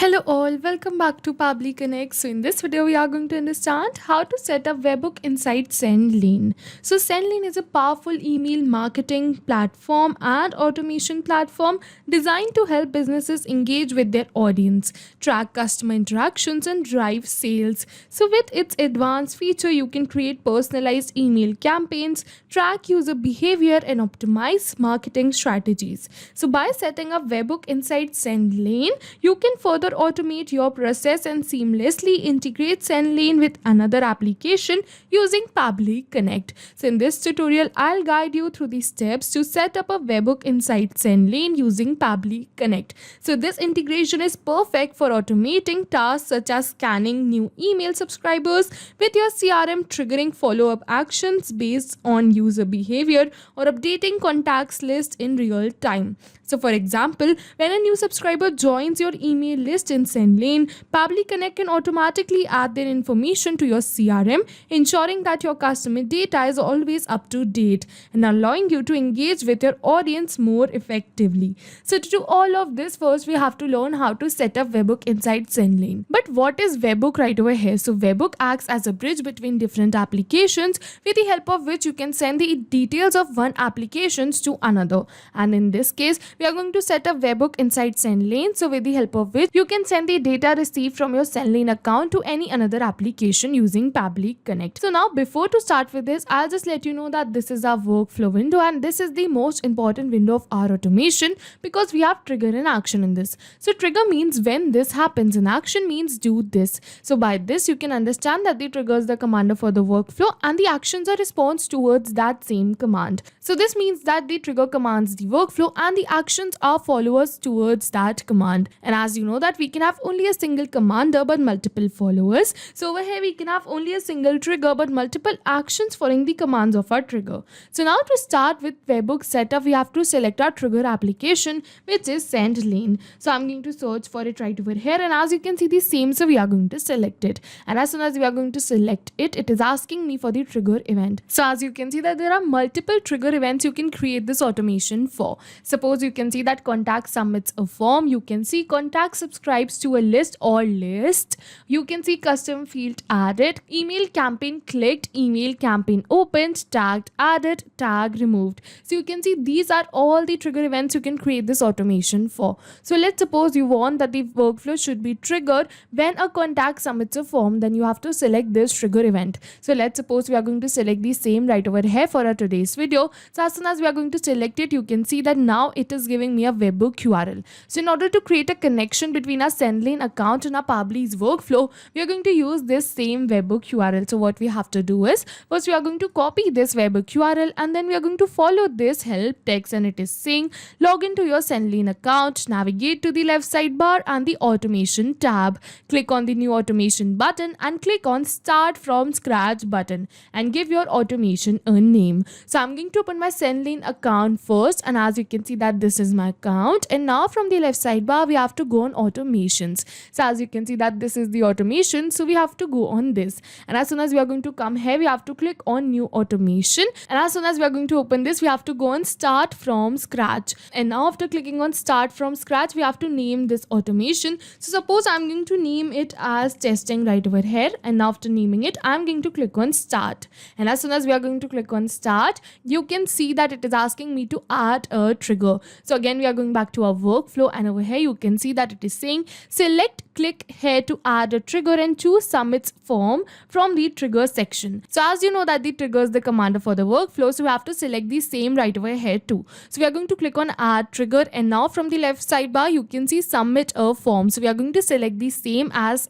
Hello all, welcome back to Pabbly Connect. So in this video, we are going to understand how to set up webhook inside Sendlane. So Sendlane is a powerful email marketing platform and automation platform designed to help businesses engage with their audience, track customer interactions and drive sales. So with its advanced feature, you can create personalized email campaigns, track user behavior and optimize marketing strategies. So by setting up webhook inside Sendlane, you can further automate your process and seamlessly integrate Sendlane with another application using Pabbly Connect. So in this tutorial, I'll guide you through the steps to set up a webhook inside Sendlane using Pabbly Connect. So this integration is perfect for automating tasks such as scanning new email subscribers with your CRM, triggering follow-up actions based on user behavior, or updating contacts list in real time. So for example, when a new subscriber joins your email list in Sendlane, Pabbly Connect can automatically add their information to your CRM, ensuring that your customer data is always up to date and allowing you to engage with your audience more effectively. So to do all of this, first we have to learn how to set up webhook inside Sendlane. But what is webhook right over here? So webhook acts as a bridge between different applications with the help of which you can send the details of one application to another. And in this case, we are going to set up webhook inside Sendlane, so with the help of which you can send the data received from your Sendlane account to any another application using Pabbly Connect. So now before to start with this, I'll just let you know that this is our workflow window and this is the most important window of our automation because we have trigger and action in this. So trigger means when this happens and action means do this. So by this you can understand that the trigger is the commander for the workflow and the actions are response towards that same command. So this means that the trigger commands the workflow and the actions are followers towards that command. And as you know that we can have only a single commander but multiple followers. So over here we can have only a single trigger but multiple actions following the commands of our trigger. So now to start with webhook setup, we have to select our trigger application, which is Sendlane. So I'm going to search for it right over here, and as you can see the same, so we are going to select it. And as soon as we are going to select it, it is asking me for the trigger event. So as you can see that there are multiple trigger events you can create this automation for. Suppose you can see that contact submits a form, you can see contact subscribes to a list or list, you can see custom field added, email campaign clicked, email campaign opened, tagged added, tag removed. So you can see these are all the trigger events you can create this automation for. So let's suppose you want that the workflow should be triggered when a contact submits a form, then you have to select this trigger event. So let's suppose we are going to select the same right over here for our today's video. So as soon as we are going to select it, you can see that now it is giving me a webhook URL. So in order to create a connection between our Sendlane account and our Pabbly's workflow, we are going to use this same webhook URL. So what we have to do is, first we are going to copy this webhook URL and then we are going to follow this help text, and it is saying log into your Sendlane account, navigate to the left sidebar and the automation tab, click on the new automation button and click on start from scratch button and give your automation a name. So I'm going to open my Sendlane account first, and as you can see that this is my account, and now from the left sidebar we have to go on automations. So as you can see that this is the automation, so we have to go on this, and as soon as we are going to come here we have to click on new automation, and as soon as we are going to open this we have to go on start from scratch. And now after clicking on start from scratch we have to name this automation. So suppose I'm going to name it as testing right over here, and now after naming it I'm going to click on start, and as soon as we are going to click on start you can see that it is asking me to add a trigger. So again we are going back to our workflow, and over here you can see that it is saying select click here to add a trigger and choose submits form from the trigger section. So as you know that the trigger is the commander for the workflow, so we have to select the same right over here too. So we are going to click on add trigger, and now from the left sidebar you can see submit a form. So we are going to select the same as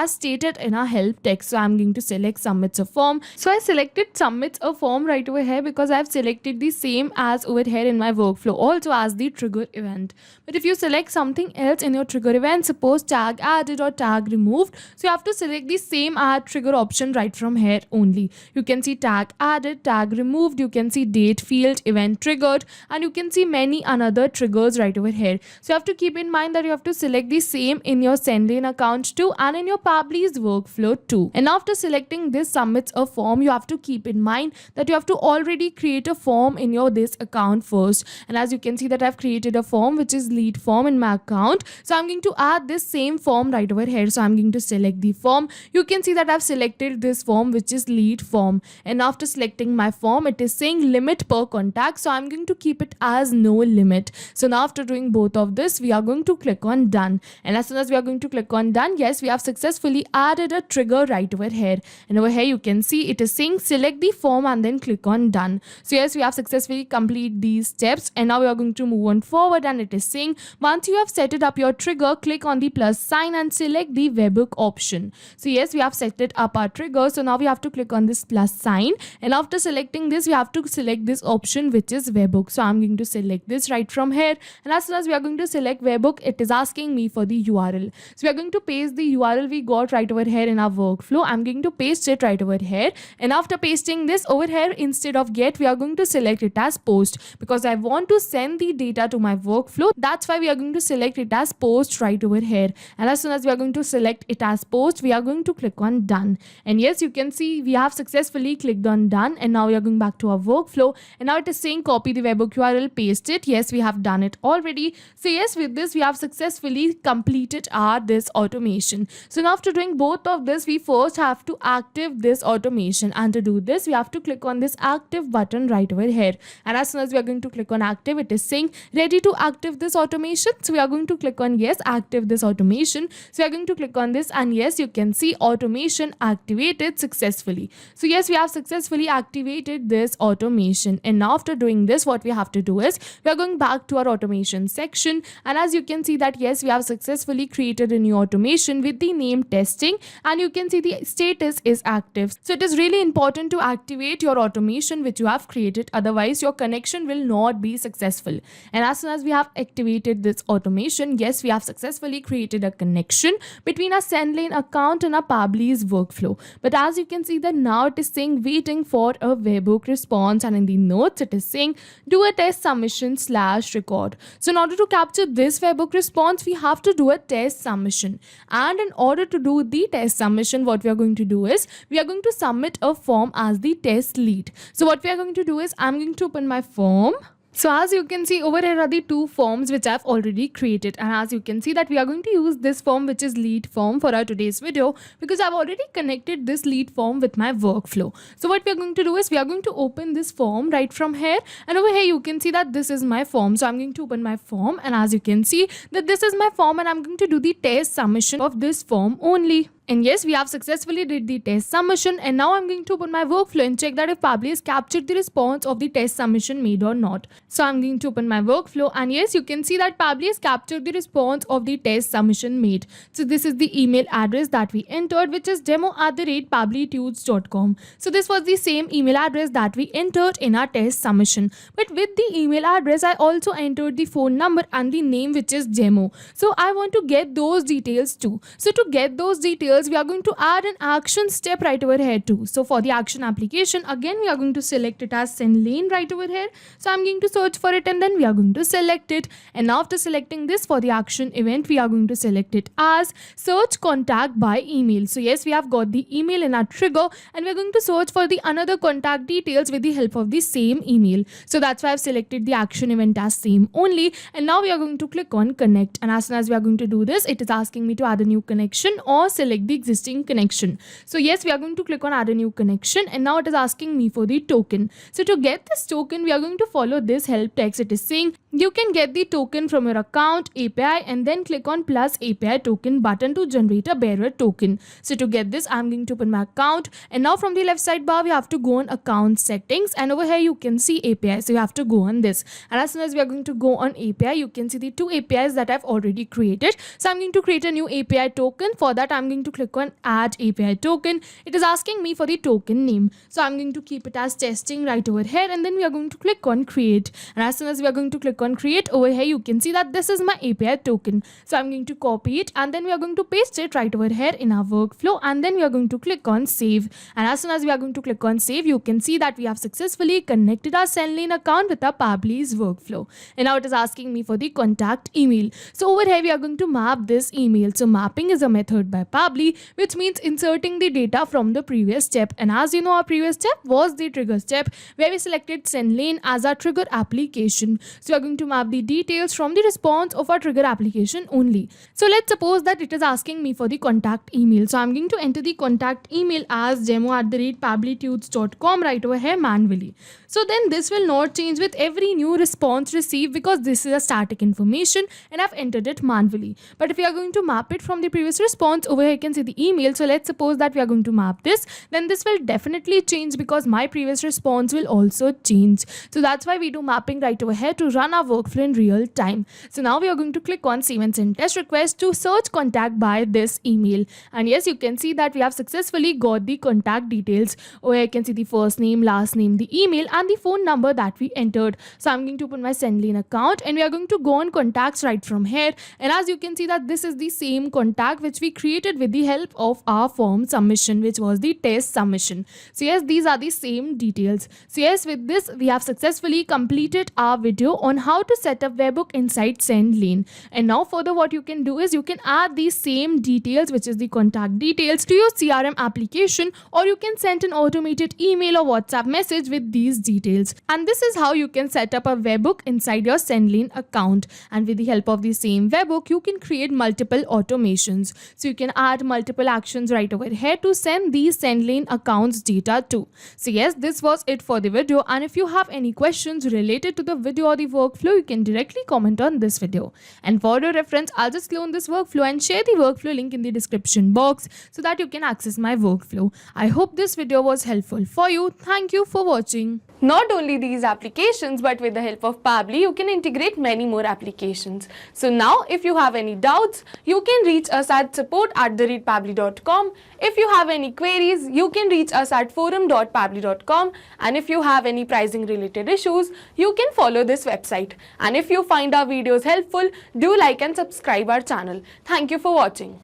stated in our help text. So I'm going to select submits a form. So I selected submits a form right over here because I've selected the same as over here in my workflow also as the trigger event. But if you select something else in your trigger event, suppose tag added or tag removed, so you have to select the same add trigger option right from here only. You can see tag added, tag removed, you can see date field, event triggered, and you can see many another triggers right over here. So you have to keep in mind that you have to select the same in your Sendlane account too and in your your Pabbly's workflow too. And after selecting this submits a form, you have to keep in mind that you have to already create a form in your this account first. And as you can see that I've created a form which is lead form in my account. So I'm going to add this same form right over here. So I'm going to select the form. You can see that I've selected this form which is lead form. And after selecting my form, it is saying limit per contact. So I'm going to keep it as no limit. So now after doing both of this, we are going to click on done. And as soon as we are going to click on done, yes, we have successfully added a trigger right over here. And over here you can see it is saying select the form and then click on done. So yes, we have successfully completed these steps, and now we are going to move on forward, and it is saying once you have set it up your trigger, click on the plus sign and select the webhook option. So yes, we have set it up our trigger. So now we have to click on this plus sign, and after selecting this, we have to select this option which is webhook. So I'm going to select this right from here, and as soon as we are going to select webhook, it is asking me for the URL. So we are going to paste the URL we got right over here in our workflow. I'm going to paste it right over here, and after pasting this over here, instead of get, we are going to select it as post because I want to send the data to my workflow. That's why we are going to select it as post right over here. And as soon as we are going to select it as post, we are going to click on done. And yes, you can see we have successfully clicked on done, and now we are going back to our workflow, and now it is saying copy the webhook URL, paste it. Yes, we have done it already. So yes, with this we have successfully completed our this automation. So now after doing both of this, we first have to active this automation, and to do this we have to click on this active button right over here. And as soon as we are going to click on active, it is saying ready to active this automation. So we are going to click on yes, active this automation. So we are going to click on this, and yes, you can see automation activated successfully. So yes, we have successfully activated this automation. And now after doing this, what we have to do is we are going back to our automation section, and as you can see that yes, we have successfully created a new automation with the name testing, and you can see the status is active. So it is really important to activate your automation which you have created, otherwise your connection will not be successful. And as soon as we have activated this automation, yes, we have successfully created a connection between our Sendlane account and our Pabbly's workflow. But as you can see that now it is saying waiting for a webhook response, and in the notes it is saying do a test submission / record. So in order to capture this webhook response, we have to do a test submission, and in order to do the test submission, what we are going to do is we are going to submit a form as the test lead. So what we are going to do is I'm going to open my form. So as you can see over here are the two forms which I've already created, and as you can see that we are going to use this form which is lead form for our today's video because I've already connected this lead form with my workflow. So what we are going to do is we are going to open this form right from here, and over here you can see that this is my form. So I'm going to open my form, and as you can see that this is my form, and I'm going to do the test submission of this form only. And yes, we have successfully did the test submission, and now I'm going to open my workflow and check that if Pabbly has captured the response of the test submission made or not. So I'm going to open my workflow, and yes, you can see that Pabbly has captured the response of the test submission made. So this is the email address that we entered, which is demo@pabblytudes.com. So this was the same email address that we entered in our test submission. But with the email address, I also entered the phone number and the name which is demo. So I want to get those details too. So to get those details, we are going to add an action step right over here too. So for the action application, again we are going to select it as Sendlane right over here. So I'm going to search for it, and then we are going to select it. And now after selecting this for the action event, we are going to select it as search contact by email. So yes, we have got the email in our trigger, and we're going to search for the another contact details with the help of the same email. So that's why I've selected the action event as same only. And now we are going to click on connect, and as soon as we are going to do this, it is asking me to add a new connection or select the existing connection. So yes, we are going to click on add a new connection, and now it is asking me for the token. So to get this token, we are going to follow this help text. It is saying you can get the token from your account API, and then click on plus API token button to generate a bearer token. So to get this, I'm going to open my account, and now from the left side bar we have to go on account settings, and over here you can see API. So you have to go on this, and as soon as we are going to go on API, you can see the two APIs that I've already created. So I'm going to create a new API token. For that, I'm going to click on add API token. It is asking me for the token name, so I'm going to keep it as testing right over here, and then we are going to click on create. And as soon as we are going to click on create, over here you can see that this is my API token. So I'm going to copy it, and then we are going to paste it right over here in our workflow, and then we are going to click on save. And as soon as we are going to click on save, you can see that we have successfully connected our Sendlane account with our Pabbly's workflow. And now it is asking me for the contact email. So over here we are going to map this email. So mapping is a method by Pabbly Pabbly, which means inserting the data from the previous step. And as you know, our previous step was the trigger step where we selected Sendlane as our trigger application. So we are going to map the details from the response of our trigger application only. So let's suppose that it is asking me for the contact email. So I'm going to enter the contact email as demo@pabblytudes.com right over here manually. So then this will not change with every new response received because this is a static information and I've entered it manually. But if we are going to map it from the previous response, over here you can see the email. So let's suppose that we are going to map this, then this will definitely change because my previous response will also change. So that's why we do mapping right over here to run our workflow in real time. So now we are going to click on save and send test request to search contact by this email. And yes, you can see that we have successfully got the contact details. Over here you can see the first name, last name, the email and the phone number that we entered. So I'm going to open my Sendlane account and we are going to go on contacts right from here. And as you can see that this is the same contact which we created with the help of our form submission, which was the test submission. So yes, these are the same details. So yes, with this we have successfully completed our video on how to set up Webhook inside Sendlane. And now further what you can do is you can add these same details, which is the contact details, to your CRM application, or you can send an automated email or WhatsApp message with these details. And this is how you can set up a webhook inside your Sendlane account. And with the help of the same webhook, you can create multiple automations. So you can add multiple actions right over here to send these Sendlane accounts data to. So yes, this was it for the video. And if you have any questions related to the video or the workflow, you can directly comment on this video. And for your reference, I'll just clone this workflow and share the workflow link in the description box so that you can access my workflow. I hope this video was helpful for you. Thank you for watching. Not only these applications, but with the help of Pabbly, you can integrate many more applications. So now, if you have any doubts, you can reach us at support@pabbly.com. If you have any queries, you can reach us at forum.pabbly.com. And if you have any pricing related issues, you can follow this website. And if you find our videos helpful, do like and subscribe our channel. Thank you for watching.